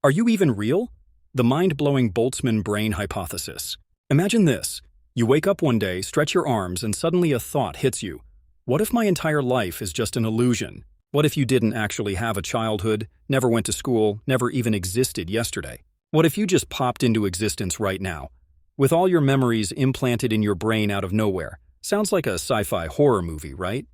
Are you even real? The mind-blowing Boltzmann brain hypothesis. Imagine this. You wake up one day, stretch your arms, and suddenly a thought hits you. What if my entire life is just an illusion? What if you didn't actually have a childhood, never went to school, never even existed yesterday? What if you just popped into existence right now, with all your memories implanted in your brain out of nowhere? Sounds like a sci-fi horror movie, right?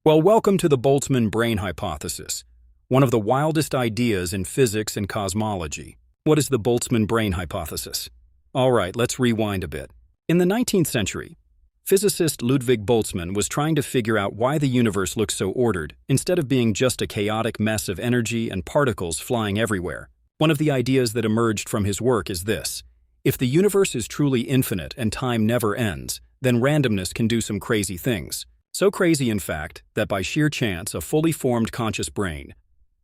Well, welcome to the Boltzmann brain hypothesis, one of the wildest ideas in physics and cosmology. What is the Boltzmann brain hypothesis? All right, let's rewind a bit. In the 19th century, physicist Ludwig Boltzmann was trying to figure out why the universe looks so ordered, instead of being just a chaotic mess of energy and particles flying everywhere. One of the ideas that emerged from his work is this: if the universe is truly infinite and time never ends, then randomness can do some crazy things. So crazy, in fact, that by sheer chance, a fully formed conscious brain,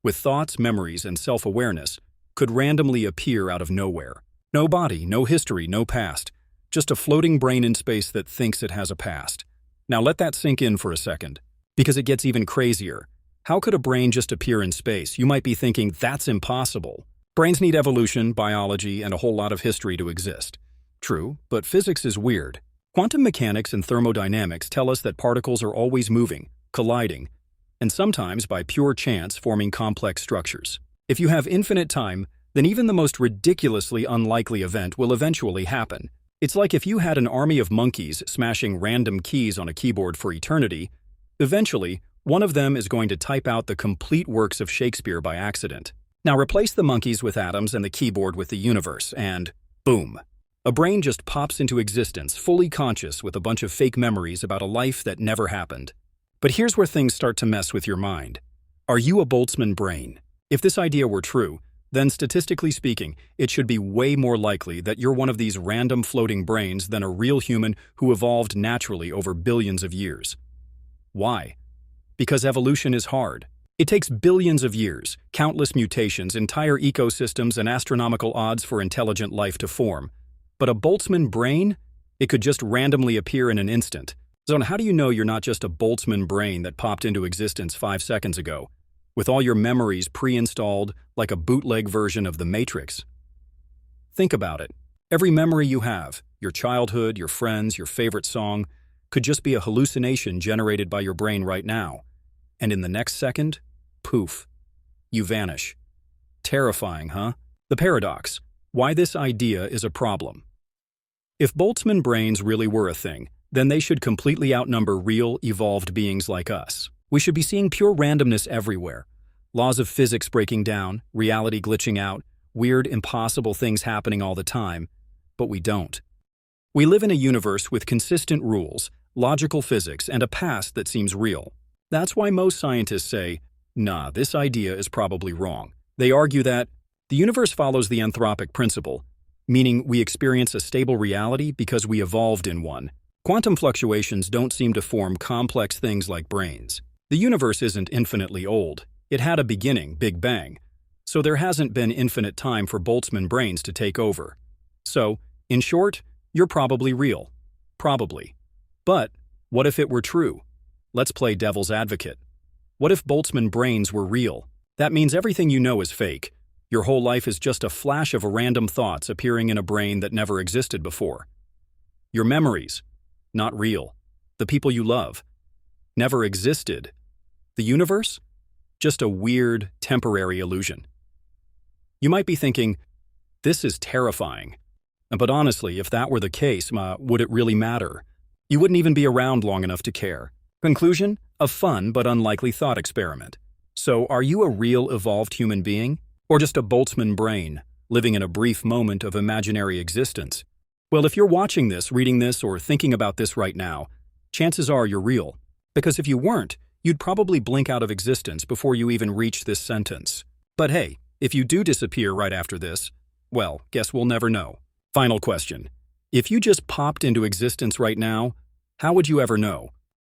with thoughts, memories, and self-awareness, could randomly appear out of nowhere. No body, no history, no past. Just a floating brain in space that thinks it has a past. Now let that sink in for a second, because it gets even crazier. How could a brain just appear in space? You might be thinking, that's impossible. Brains need evolution, biology, and a whole lot of history to exist. True, but physics is weird. Quantum mechanics and thermodynamics tell us that particles are always moving, colliding, and sometimes by pure chance forming complex structures. If you have infinite time, then even the most ridiculously unlikely event will eventually happen. It's like if you had an army of monkeys smashing random keys on a keyboard for eternity, eventually, one of them is going to type out the complete works of Shakespeare by accident. Now replace the monkeys with atoms and the keyboard with the universe, and boom. A brain just pops into existence, fully conscious with a bunch of fake memories about a life that never happened. But here's where things start to mess with your mind. Are you a Boltzmann brain? If this idea were true, then statistically speaking, it should be way more likely that you're one of these random floating brains than a real human who evolved naturally over billions of years. Why? Because evolution is hard. It takes billions of years, countless mutations, entire ecosystems, and astronomical odds for intelligent life to form. But a Boltzmann brain? It could just randomly appear in an instant. So how do you know you're not just a Boltzmann brain that popped into existence 5 seconds ago, with all your memories pre-installed like a bootleg version of The Matrix? Think about it. Every memory you have, your childhood, your friends, your favorite song, could just be a hallucination generated by your brain right now. And in the next second, poof, you vanish. Terrifying, huh? The paradox. Why this idea is a problem. If Boltzmann brains really were a thing, then they should completely outnumber real, evolved beings like us. We should be seeing pure randomness everywhere. Laws of physics breaking down, reality glitching out, weird, impossible things happening all the time. But we don't. We live in a universe with consistent rules, logical physics, and a past that seems real. That's why most scientists say, nah, this idea is probably wrong. They argue that the universe follows the anthropic principle, meaning we experience a stable reality because we evolved in one. Quantum fluctuations don't seem to form complex things like brains. The universe isn't infinitely old. It had a beginning, Big Bang. So there hasn't been infinite time for Boltzmann brains to take over. So, in short, you're probably real. Probably. But what if it were true? Let's play devil's advocate. What if Boltzmann brains were real? That means everything you know is fake. Your whole life is just a flash of random thoughts appearing in a brain that never existed before. Your memories, not real. The people you love, never existed. The universe? Just a weird, temporary illusion. You might be thinking, this is terrifying. But honestly, if that were the case, would it really matter? You wouldn't even be around long enough to care. Conclusion? A fun but unlikely thought experiment. So, are you a real evolved human being? Or just a Boltzmann brain, living in a brief moment of imaginary existence? Well, if you're watching this, reading this, or thinking about this right now, chances are you're real. Because if you weren't, you'd probably blink out of existence before you even reach this sentence. But hey, if you do disappear right after this, well, guess we'll never know. Final question. If you just popped into existence right now, how would you ever know?